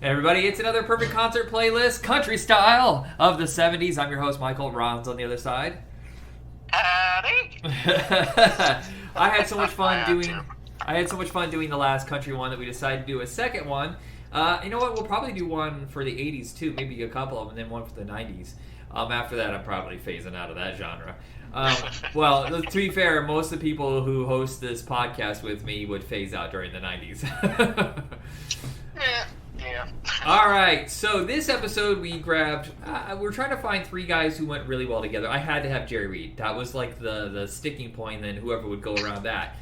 Hey everybody, it's another perfect concert playlist, country style of the 70s. I'm your host, Michael. Ron's on the other side. Howdy. I had so much fun doing the last country one that we decided to do a second one. You know what? We'll probably do one for the 80s too, maybe a couple of them, and then one for the 90s. After that, I'm probably phasing out of that genre. Well, to be fair, most of the people who host this podcast with me would phase out during the 90s. Yeah. All right, so this episode we grabbed, we're trying to find three guys who went really well together. I had to have Jerry Reed. That was like the sticking point, and then whoever would go around that.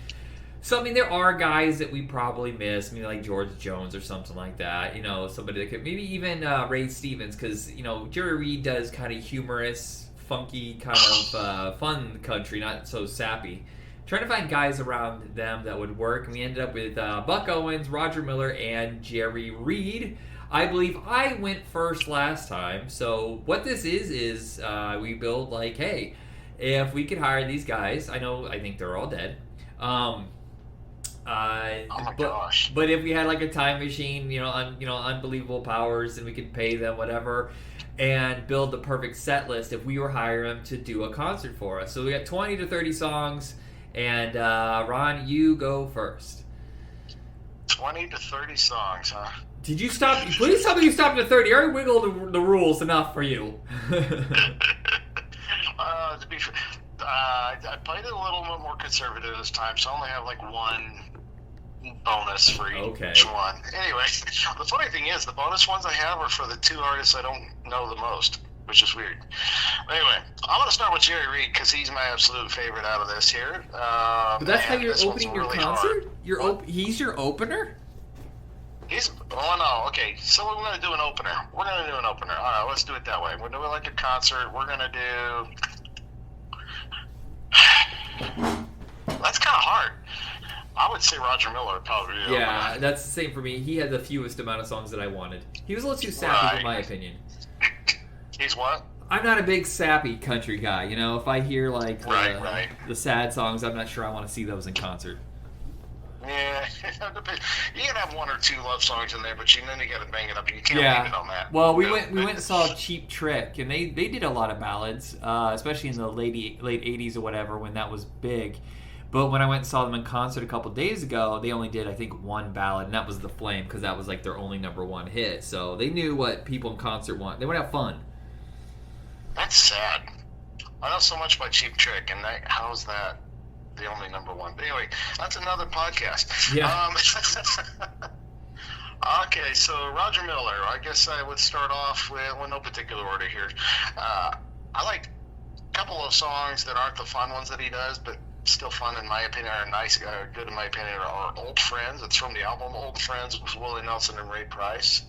So, I mean, there are guys that we probably miss, maybe like George Jones or something like that. You know, somebody that could, maybe even Ray Stevens, because, you know, Jerry Reed does kind of humorous, funky, kind of fun country, not so sappy. Trying to find guys around them that would work, and we ended up with Buck Owens, Roger Miller, and Jerry Reed. I believe I went first last time, so what this is we build like, hey, if we could hire these guys, I think they're all dead. Oh my gosh! But if we had like a time machine, unbelievable powers, and we could pay them whatever, and build the perfect set list if we were hiring them to do a concert for us. So we got 20 to 30 songs. And Ron, you go first. 20 to 30 songs, huh? Did you stop? Please tell me you stopped at 30. I already wiggled the rules enough for you. To be fair, I played it a little bit more conservative this time, so I only have like one bonus for each one. Anyway, the funny thing is, the bonus ones I have are for the two artists I don't know the most, which is weird. Anyway, I'm going to start with Jerry Reed because he's my absolute favorite out of this here. But that's how you're opening your really concert? He's your opener? Okay. So we're going to do an opener. All right, let's do it that way. We're doing like a concert. We're going to do... That's kind of hard. I would say Roger Miller would probably be the opener. That's the same for me. He had the fewest amount of songs that I wanted. He was a little too sappy, in my opinion. He's what? I'm not a big sappy country guy. You know, if I hear like the sad songs, I'm not sure I want to see those in concert. Yeah, you can have one or two love songs in there, but then you got to bang it up, and you can't leave it on that. Well, we went and saw Cheap Trick, and they did a lot of ballads, especially in the late 80s or whatever when that was big. But when I went and saw them in concert a couple days ago, they only did, I think, one ballad, and that was The Flame, because that was like their only number one hit. So they knew what people in concert want. They want to have fun. That's sad. I know so much about Cheap Trick, and how's that the only number one? But anyway, that's another podcast. Yeah. Okay, so Roger Miller. I guess I would start off with, no particular order here. I like a couple of songs that aren't the fun ones that he does, but still fun in my opinion, are good in my opinion, are Old Friends. It's from the album Old Friends with Willie Nelson and Ray Price.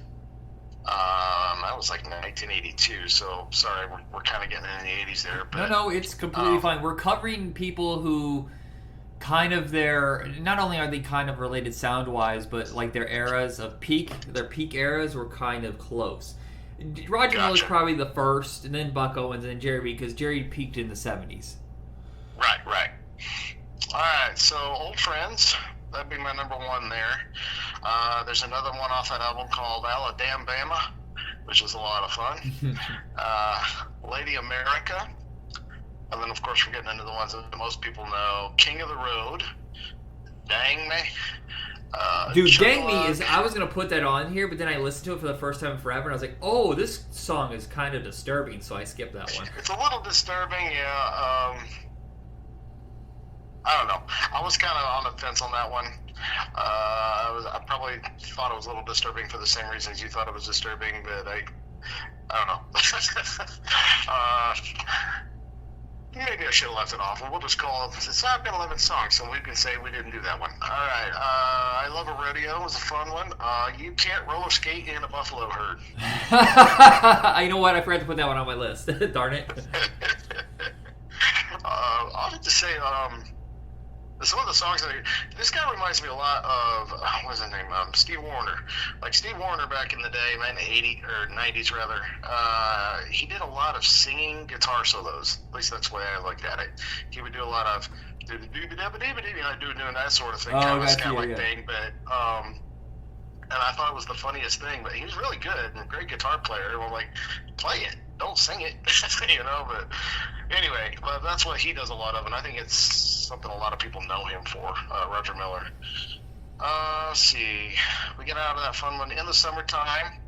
That was like 1982, so sorry, we're kind of getting in the 80s there. But, no, it's completely fine. We're covering people who kind of not only are they kind of related sound-wise, but like their eras of peak eras were kind of close. Roger Miller's probably the first, and then Buck Owens, and then Jerry Reed, because Jerry peaked in the 70s. Right. All right, so Old Friends. That'd be my number one there. There's another one off that album called Alabama, which is a lot of fun. Lady America. And then, of course, we're getting into the ones that most people know. King of the Road. Dang Me. Dude, Dang Me is... I was going to put that on here, but then I listened to it for the first time forever, and I was like, oh, this song is kind of disturbing, so I skipped that one. It's a little disturbing, yeah. I don't know. I was kind of on the fence on that one. I probably thought it was a little disturbing for the same reasons you thought it was disturbing, but I don't know. Maybe I should have left it off. We'll just call it. It's not been 11 songs, so we can say we didn't do that one. All right. I Love a Rodeo was a fun one. You Can't Roller Skate in a Buffalo Herd. You know what? I forgot to put that one on my list. Darn it. I'll have to say, some of the songs this guy reminds me a lot of what's his name? Steve Wariner. Like Steve Wariner back in the day, in the 80s or 90s rather. He did a lot of singing guitar solos. At least that's the way I looked at it. He would do a lot of doing that sort of thing, kind of thing. But and I thought it was the funniest thing. But he was really good and a great guitar player. And I'm like, play it, don't sing it, But anyway, that's what he does a lot of, and I think it's something a lot of people know him for. Roger Miller. Let's see, we get out of that fun one in the summertime.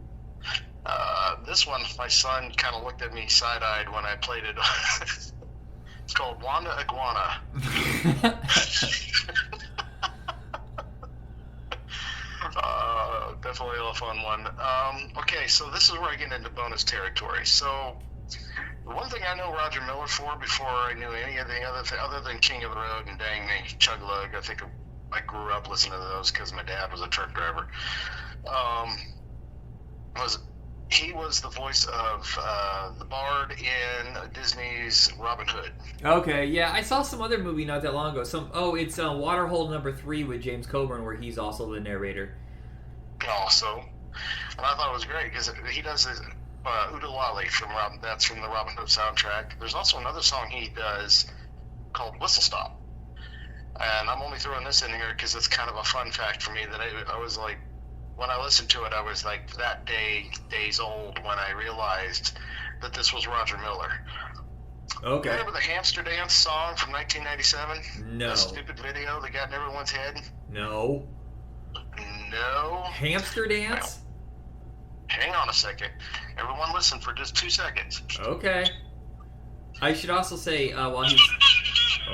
This one, my son kind of looked at me side-eyed when I played it. It's called Wanda Iguana. Definitely a fun one. Okay, so this is where I get into bonus territory. So the one thing I know Roger Miller for before I knew any of the other than King of the Road and Dang Me, Chug Lug, I think I grew up listening to those because my dad was a truck driver. He was the voice of the Bard in Disney's Robin Hood. Okay, yeah, I saw some other movie not that long ago. It's Waterhole number 3 with James Coburn, where he's also the narrator. Also, and I thought it was great because he does his Oodalali that's from the Robin Hood soundtrack. There's also another song he does called Whistle Stop, and I'm only throwing this in here because it's kind of a fun fact for me that I was like, when I listened to it, I was like days old when I realized that this was Roger Miller. Okay. Remember the Hamster Dance song from 1997? No. The stupid video that got in everyone's head? No. Hamster Dance? Hang on a second. Everyone listen for just 2 seconds. Okay. I should also say, while he's... Oh.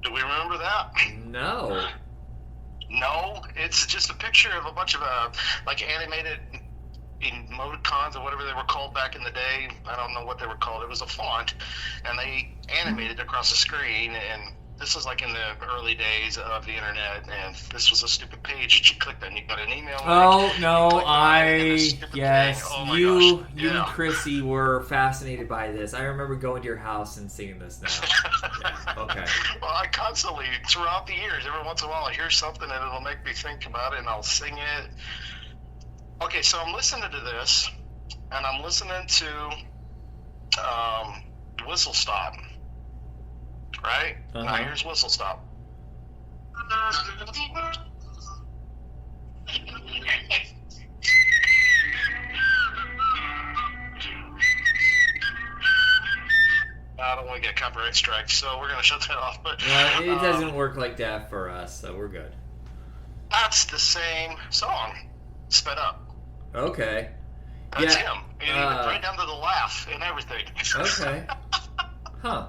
Do we remember that? No. No, it's just a picture of a bunch of animated emoticons or whatever they were called back in the day. I don't know what they were called. It was a font, and they animated across the screen. And this was like in the early days of the internet. And this was a stupid page that you clicked on. You got an email. Oh no! Yes, oh you and Chrissy were fascinated by this. I remember going to your house and singing this now. Yeah. Okay. Well, I constantly, throughout the years, every once in a while, I hear something and it'll make me think about it, and I'll sing it. Okay, so I'm listening to this, and I'm listening to Whistle Stop. Right? Uh-huh. Now here's Whistle Stop. I don't want to get copyright strikes, so we're going to shut that off. But it doesn't work like that for us, so we're good. That's the same song, sped up. Okay. That's him. Right down to the laugh and everything. Okay. Huh.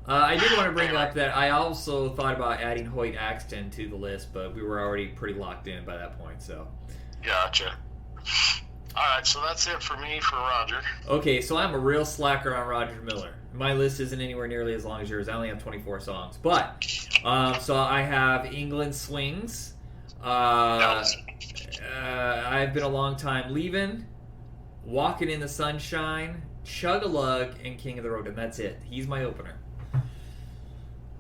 I did want to bring up that I also thought about adding Hoyt Axton to the list, but we were already pretty locked in by that point, so. Gotcha. Alright, so that's it for me for Roger. Okay, so I'm a real slacker on Roger Miller. My list isn't anywhere nearly as long as yours. I only have 24 songs. But, so I have England Swings. I've been a long time leaving. Walking in the Sunshine. Chug-a-Lug, and King of the Road. And that's it. He's my opener.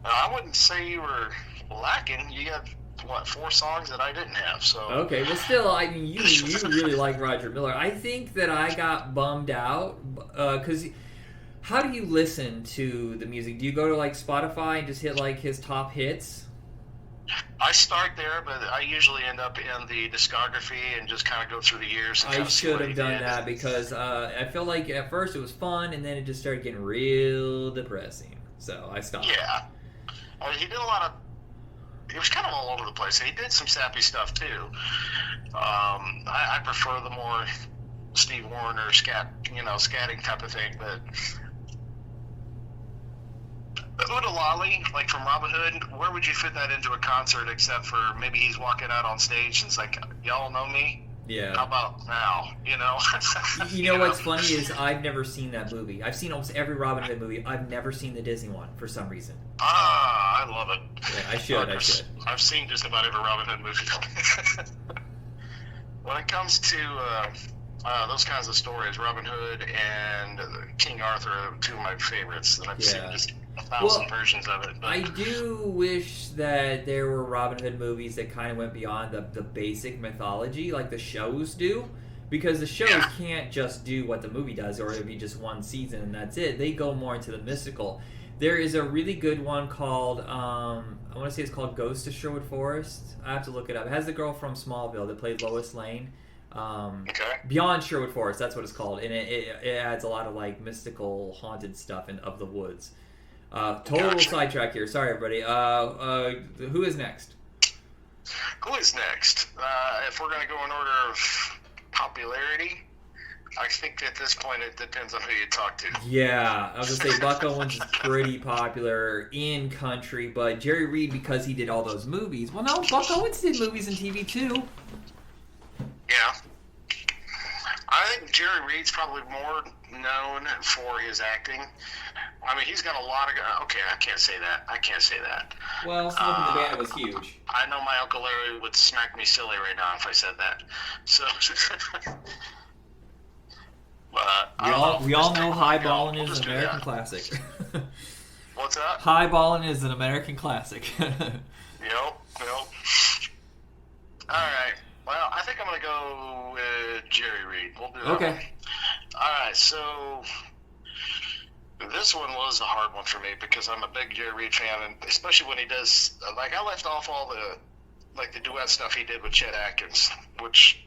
I wouldn't say you were lacking. You have, 4 songs that I didn't have, so... Okay, well still, I mean, you really like Roger Miller. I think that I got bummed out, because how do you listen to the music? Do you go to, Spotify and just hit, his top hits? I start there, but I usually end up in the discography and just kind of go through the years. And I should have done that, because I feel like at first it was fun, and then it just started getting real depressing, so I stopped. Yeah. He did a lot of... He was kind of all over the place. He did some sappy stuff, too. I prefer the more Steve Wariner scatting type of thing, but... Oodalali, from Robin Hood, where would you fit that into a concert except for maybe he's walking out on stage and it's like, y'all know me? Yeah. How about now, You know what's funny is I've never seen that movie. I've seen almost every Robin Hood movie. I've never seen the Disney one for some reason. I love it. Yeah, I should. I've seen just about every Robin Hood movie. When it comes to those kinds of stories, Robin Hood and King Arthur are 2 of my favorites, and I've seen just 1,000 versions of it. But... I do wish that there were Robin Hood movies that kind of went beyond the basic mythology like the shows do, because the shows can't just do what the movie does, or it'd be just one season and that's it. They go more into the mystical. There is a really good one called, I want to say it's called Ghost of Sherwood Forest. I have to look it up. It has the girl from Smallville that played Lois Lane. Okay. Beyond Sherwood Forest, that's what it's called. And it adds a lot of like mystical, haunted stuff of the woods. Total sidetrack here. Sorry, everybody. Who is next? Who is next? If we're going to go in order of popularity, I think at this point it depends on who you talk to. Yeah, I was going to say Buck Owens is pretty popular in country, but Jerry Reed, because he did all those movies. Well, no, Buck Owens did movies and TV too. Yeah. I think Jerry Reed's probably more known for his acting. I mean, he's got a lot of... Okay, I can't say that. Well, Smoking the Bandit was huge. I know my Uncle Larry would smack me silly right now if I said that. So... we all know Highballin' is an American classic. What's that? Highballin' is an American classic. Yep. Alright. Well, I think I'm going to go with Jerry Reed. We'll do that. Okay. One. Alright, so... This one was a hard one for me because I'm a big Jerry Reed fan, and especially when he does... Like, I left off all the duet stuff he did with Chet Atkins, which...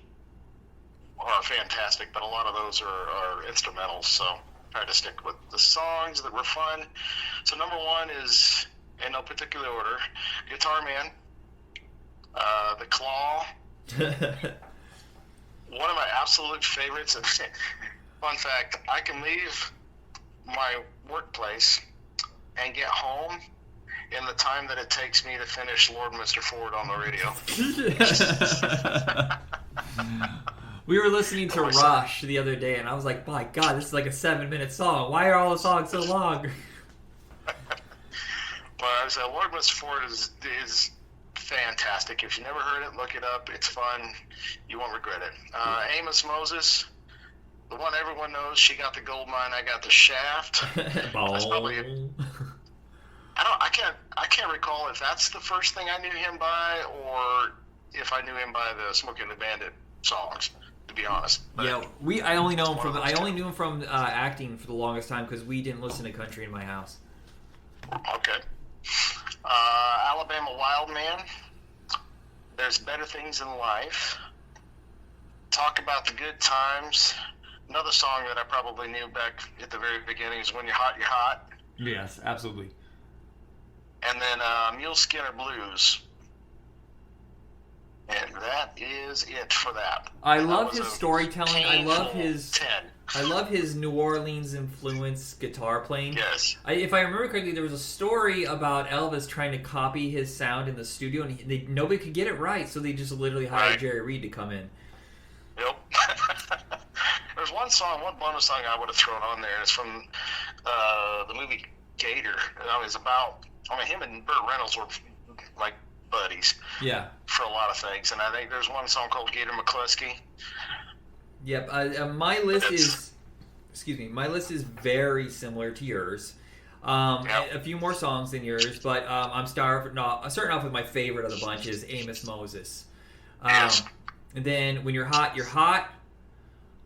are fantastic, but a lot of those are instrumentals, so I tried to stick with the songs that were fun. So number one is, in no particular order, Guitar Man, The Claw, one of my absolute favorites. And fun fact, I can leave my workplace and get home in the time that it takes me to finish Lord and Mr. Ford on the radio. We were listening to Rush the other day, and I was like, my God, this is like a 7-minute song. Why are all the songs so long? But I was Lord and Mr. Ford is fantastic. If you never heard it, look it up. It's fun. You won't regret it. Amos Moses, the one everyone knows. She got the gold mine, I got the shaft. That's probably I can't recall if that's the first thing I knew him by, or if I knew him by the Smoking the Bandit songs. To be honest. But yeah, I only knew him from acting for the longest time because we didn't listen to country in my house. Okay. Alabama Wild Man. There's Better Things in Life. Talk About the Good Times. Another song that I probably knew back at the very beginning is When You're Hot, You're Hot. Yes, absolutely. And then Mule Skinner Blues. And that is it for that. I love his storytelling. I love his 10. I love his New Orleans influence guitar playing. Yes. If I remember correctly, there was a story about Elvis trying to copy his sound in the studio, and nobody could get it right, so they just literally hired Jerry Reed to come in. Yep. There's one bonus song I would have thrown on there. It's from the movie Gator. It's about, him and Burt Reynolds were like buddies. Yeah. For a lot of things, and I think there's one song called Gator McCluskey. Yep. My list is very similar to yours. A few more songs than yours, but I'm starting off with my favorite of the bunch is Amos Moses. Yes. And then When You're Hot, You're Hot.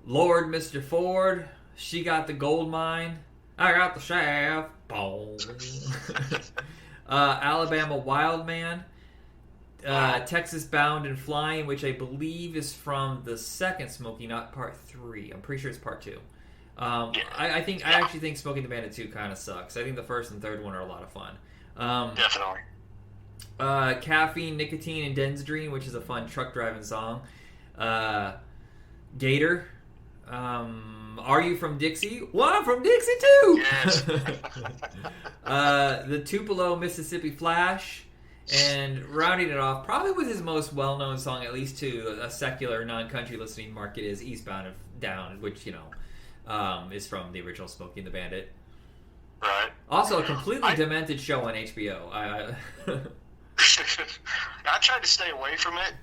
Lord, Mr. Ford. She Got the Gold Mine. I Got the Shaft. Boom. Alabama Wild Man. Texas Bound and Flying, which I believe is from the second Smokey, not part 3. I'm pretty sure it's part 2. I actually think Smoking the Bandit 2 kind of sucks. I think the first and third one are a lot of fun. Definitely. Caffeine, Nicotine, and Densdrine, which is a fun truck driving song. Gator. Are You From Dixie? Well, I'm from Dixie too! Yes. The Tupelo, Mississippi Flash. And rounding it off, probably with his most well-known song, at least to a secular, non-country listening market, is Eastbound and Down, which, is from the original Smokey and the Bandit. Right. Also, a completely demented show on HBO. I tried to stay away from it.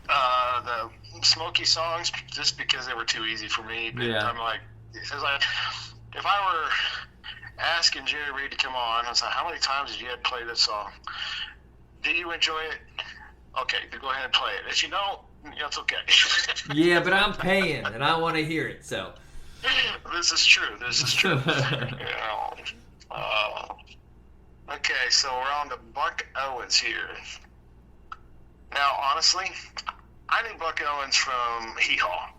The Smokey songs, just because they were too easy for me. But yeah. I'm like, if I were asking Jerry Reed to come on, I was like, how many times did you play this song? Did you enjoy it? Okay, then go ahead and play it. If you don't, it's okay. Yeah, but I'm paying, and I want to hear it, so. This is true. Uh, okay, so we're on to Buck Owens here. Now, honestly, I knew Buck Owens from Hee Haw.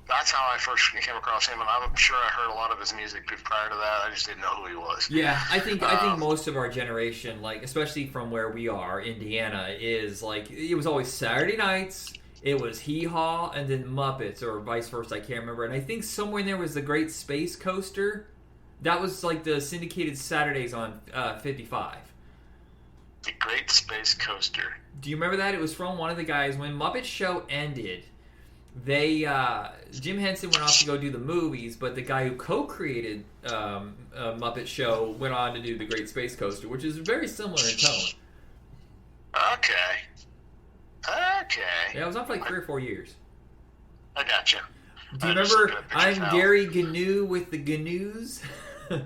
That's how I first came across him, and I'm sure I heard a lot of his music prior to that. I just didn't know who he was. Yeah, I think most of our generation, like especially from where we are, Indiana, is like it was always Saturday nights. It was Hee Haw and then Muppets, or vice versa. I can't remember. And I think somewhere in there was the Great Space Coaster. That was like the syndicated Saturdays on 55. The Great Space Coaster. Do you remember that? It was from one of the guys when Muppet Show ended. They Jim Henson went off to go do the movies, but the guy who co-created Muppet Show went on to do the Great Space Coaster, which is very similar in tone. Okay. Yeah, it was on for like 3 or 4 years. I gotcha. Do you remember I'm Gary Gnu with the Gnus? Yeah,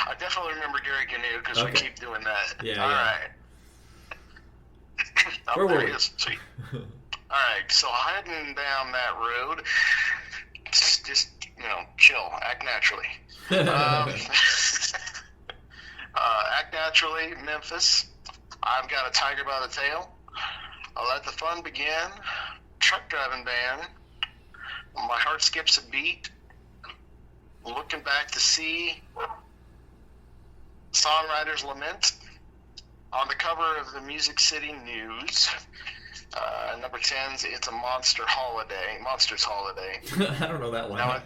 I definitely remember Gary Gnu because we keep doing that. Yeah. All right. Where were we? Sweet. All right, so heading down that road, just chill, act naturally. Act naturally, Memphis. I've got a tiger by the tail. I'll let the fun begin. Truck driving band. My heart skips a beat. Looking back to see. Songwriter's Lament. On the cover of the Music City News. Number 10's It's a Monster's Holiday. I don't know that one. Now,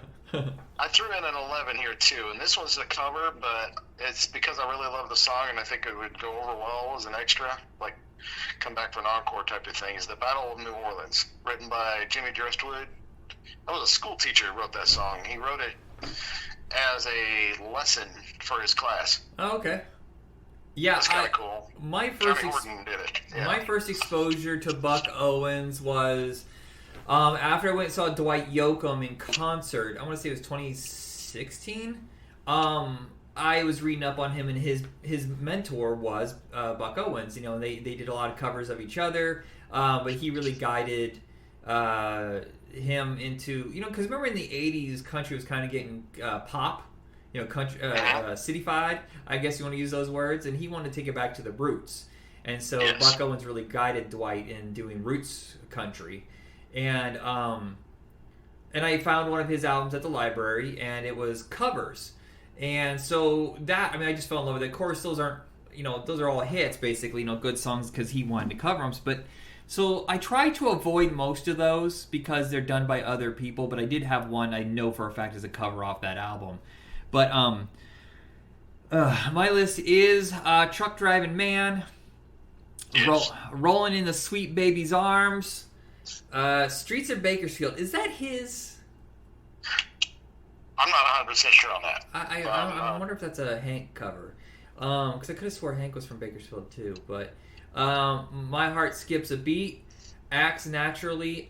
I threw in an 11 here too, and this one's a cover, but it's because I really love the song and I think it would go over well as an extra, like come back for an encore type of thing. Is The Battle of New Orleans, written by Jimmy Driftwood. I was a school teacher who wrote that song. He wrote it as a lesson for his class. Oh, okay. Yeah, that's kind of cool. My first exposure to Buck Owens was after I went and saw Dwight Yoakam in concert. I want to say it was 2016. I was reading up on him, and his mentor was Buck Owens. You know, they did a lot of covers of each other, but he really guided him into, because remember in the 80s, country was kind of getting pop. Country, cityfied, I guess you want to use those words, and he wanted to take it back to the roots. And so Buck Owens really guided Dwight in doing roots country. And I found one of his albums at the library, and it was covers. And so I just fell in love with it. Of course, those aren't, those are all hits, basically, good songs because he wanted to cover them. But so I try to avoid most of those because they're done by other people, but I did have one I know for a fact is a cover off that album. But my list is Truck Driving Man, Rolling in the Sweet Baby's Arms, Streets of Bakersfield. Is that his? I'm not 100% sure on that. I wonder if that's a Hank cover. Because I could have swore Hank was from Bakersfield too. But My Heart Skips a Beat, Act Naturally,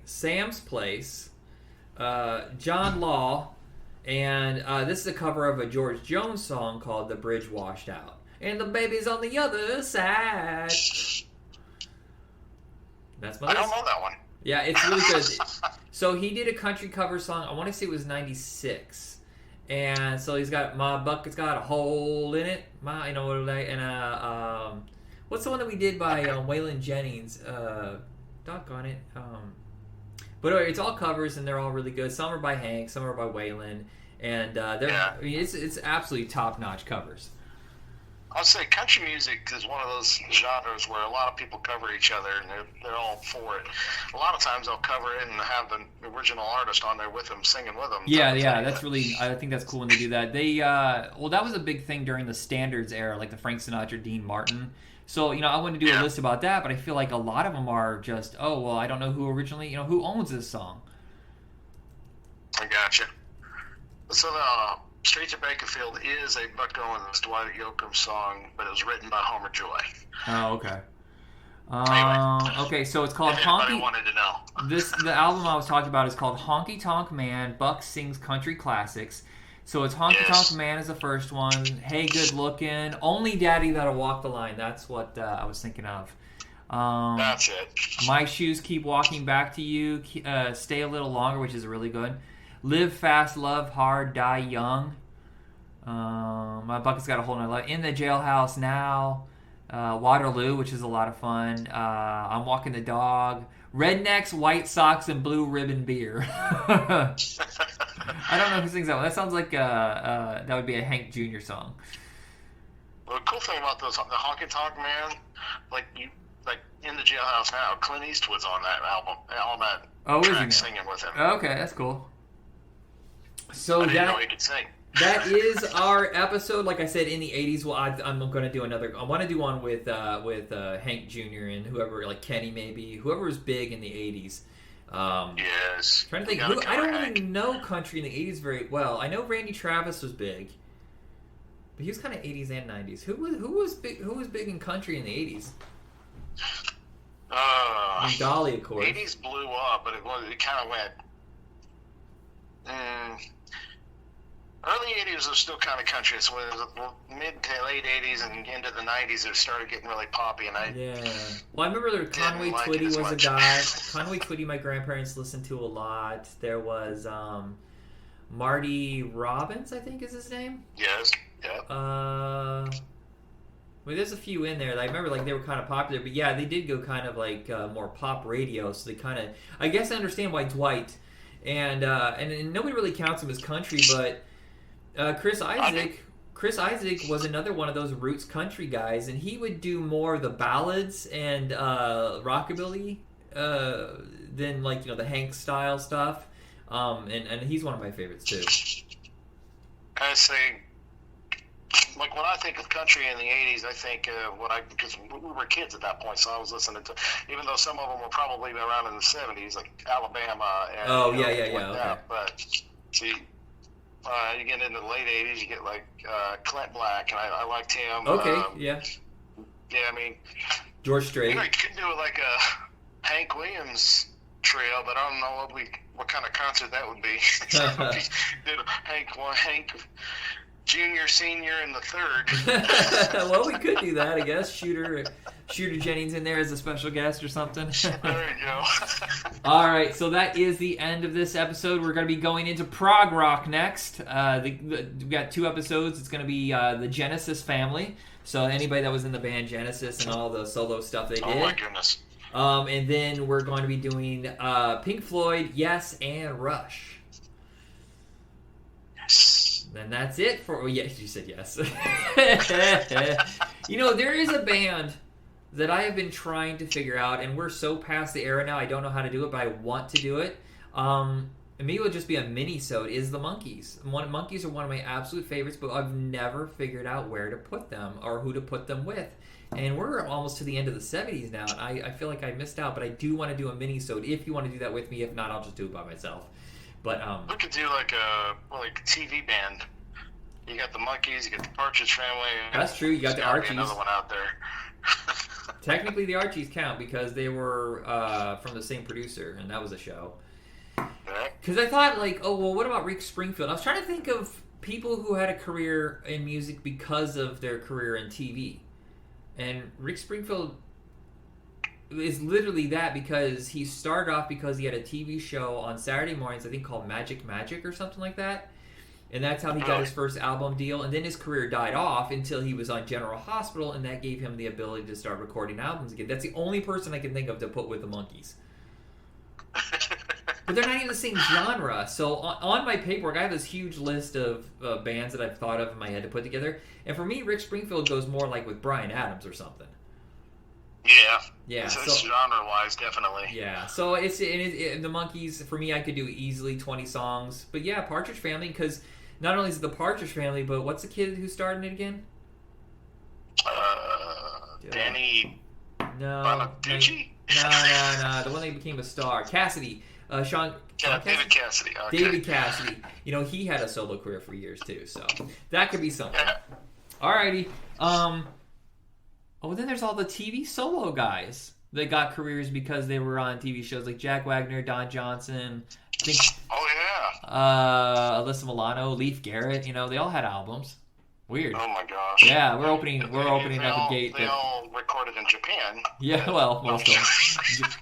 Sam's Place, John Law. And this is a cover of a George Jones song called The Bridge Washed Out. And the baby's on the other side. That's my list. I don't know that one. Yeah, it's really good. So he did a country cover song. I want to say it was 96. And so he's got My Bucket's Got a Hole in It. What's the one that we did by Waylon Jennings? Doggone it. But anyway, it's all covers, and they're all really good. Some are by Hank, some are by Waylon, and it's absolutely top-notch covers. I'd say country music is one of those genres where a lot of people cover each other, and they're all for it. A lot of times they'll cover it and have the original artist on there with them, singing with them. Yeah, that's really, I think that's cool when they do that. They, that was a big thing during the standards era, like the Frank Sinatra, Dean Martin. So, I wouldn't do a list about that, but I feel like a lot of them are just, I don't know who originally, who owns this song. I gotcha. So the Streets of Bakersfield is a Buck Owens, Dwight Yoakam song, but it was written by Homer Joy. Oh, okay. Anyway, okay, so it's called Honky. Wanted to know. The album I was talking about is called Honky Tonk Man, Buck Sings Country Classics. So it's Honky Tonk Man is the first one. Hey, Good Looking. Only Daddy That'll Walk the Line. That's what I was thinking of. That's it. My Shoes Keep Walking Back to You. Stay a Little Longer, which is really good. Live Fast, Love Hard, Die Young. My bucket's got a whole nother life. In the Jailhouse Now. Waterloo, which is a lot of fun. I'm Walking the Dog. Rednecks, White Sox, and Blue Ribbon Beer. I don't know who sings that one. That sounds like that would be a Hank Jr. song. Well, the cool thing about the Honky Tonk Man, like In the Jailhouse Now, Clint Eastwood's on that album, on that track singing with him. Okay, that's cool. So I didn't know he could sing. That is our episode. Like I said, in the 80s, well, I'm going to do another. I want to do one with Hank Jr. and whoever, like Kenny maybe, whoever was big in the 80s. Yes. Trying to think. I don't really know country in the 80s very well. I know Randy Travis was big, but he was kind of 80s and 90s. Who was big? Who was big in country in the 80s? Dolly, of course. 80s blew up, but it kind of went. Early 80s was still kind of country. So it was mid to late 80s and into the 90s, it started getting really poppy. And well, I remember Conway Twitty was a guy. Conway Twitty, my grandparents listened to a lot. There was Marty Robbins, I think is his name. Yes. Yeah. Well, there's a few in there that I remember, like, they were kind of popular, but yeah, they did go kind of like more pop radio. So they kind of, I guess, I understand why Dwight and nobody really counts him as country, but Chris Isaac was another one of those roots country guys, and he would do more of the ballads and rockabilly than, like, the Hank style stuff. And he's one of my favorites too. I say, like, when I think of country in the 80s, I think because we were kids at that point, so I was listening to, even though some of them were probably around in the 70s, like Alabama and okay. But see, you get into the late 80s, you get like Clint Black, and I liked him. Okay, yeah. Yeah, I mean, George Strait. You could do like a Hank Williams trio, but I don't know what kind of concert that would be. Did Hank Junior, Senior, and the third. Well, we could do that, I guess. Shooter Jennings in there as a special guest or something. There you go. All right, so that is the end of this episode. We're going to be going into prog rock next. We've got 2 episodes. It's going to be the Genesis family. So anybody that was in the band Genesis and all the solo stuff they did. Oh, my goodness. And then we're going to be doing Pink Floyd, Yes, and Rush. Yes. Then that's it for... Oh, yes, you said yes. There is a band that I have been trying to figure out, and we're so past the era now, I don't know how to do it, but I want to do it. And maybe it'll just be a mini-sode, is the Monkees. Monkees are one of my absolute favorites, but I've never figured out where to put them or who to put them with. And we're almost to the end of the 70s now, and I feel like I missed out, but I do want to do a mini-sode if you want to do that with me. If not, I'll just do it by myself. But we could do like a TV band. You got the Monkees, you got the Partridge Family. That's true. You got the Archies. Another one out there. Technically, the Archies count because they were from the same producer, and that was a show. Because I thought, like, oh well, what about Rick Springfield? I was trying to think of people who had a career in music because of their career in TV, and Rick Springfield is literally that because he started off because he had a TV show on Saturday mornings, I think called Magic or something like that. And that's how he got his first album deal. And then his career died off until he was on General Hospital, and that gave him the ability to start recording albums again. That's the only person I can think of to put with the Monkees. But they're not even the same genre. So on my paperwork, I have this huge list of bands that I've thought of in my head to put together. And for me, Rick Springfield goes more like with Bryan Adams or something. Yeah. So genre-wise, definitely. Yeah. So it's the Monkees, for me, I could do easily 20 songs. But yeah, Partridge Family, because not only is it the Partridge Family, but what's the kid who started it again? Danny Bonaducci? No. The one that became a star. Cassidy. Sean David Cassidy. Okay. David Cassidy. He had a solo career for years, too. So that could be something. Alrighty. Then there's all the TV solo guys that got careers because they were on TV shows like Jack Wagner, Don Johnson, I think. Alyssa Milano, Leif Garrett. They all had albums. Weird. Oh my gosh. Yeah, we're opening up a gate. They all recorded in Japan. Yeah, well, most of them.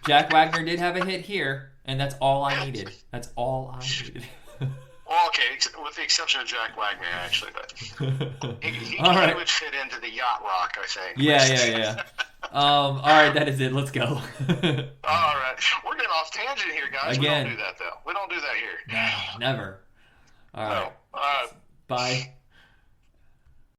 Jack Wagner did have a hit here, and that's all I needed. That's all I needed. Well, okay, with the exception of Jack Wagner, actually, but he would fit into the yacht rock, I think. Yeah. All right, that is it. Let's go. All right, we're getting off tangent here, guys. Again. We don't do that, though. We don't do that here. Never. All right. No. Bye.